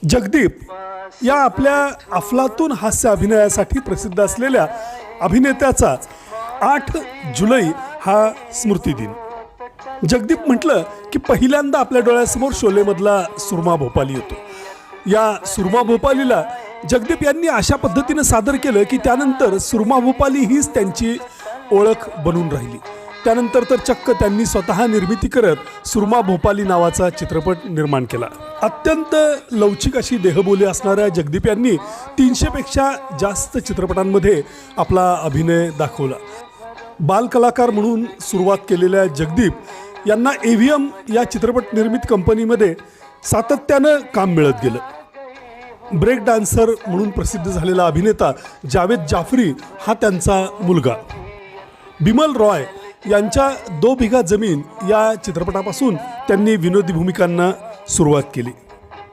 जगदीप या आपल्या अफलातून हास्य अभिनयासाठी प्रसिद्ध असलेल्या अभिनेत्याचा 8 जुलै हा स्मृतिदिन. जगदीप म्हटलं की पहिल्यांदा आपल्या डोळ्यासमोर शोलेमधला सुरमा भोपाली येतो. या सुरमा भोपालीला जगदीप यांनी अशा पद्धतीनं सादर केलं की त्यानंतर सुरमा भोपाली हीच त्यांची ओळख बनून राहिली. त्यानंतर तर चक्क त्यांनी स्वतः निर्मिती करत सुरमा भोपाली नावाचा चित्रपट निर्माण केला. अत्यंत लवचिक अशी देहबोली असणाऱ्या जगदीप यांनी 300पेक्षा जास्त चित्रपटांमध्ये आपला अभिनय दाखवला. बालकलाकार म्हणून सुरुवात केलेल्या जगदीप यांना AVM या चित्रपट निर्मित कंपनीमध्ये सातत्यानं काम मिळत गेलं. ब्रेक डान्सर म्हणून प्रसिद्ध झालेला अभिनेता जावेद जाफरी हा त्यांचा मुलगा. बिमल रॉय यांच्या 2 बिघा जमीन या चित्रपटापासून त्यांनी विनोदी भूमिकांना सुरुवात केली.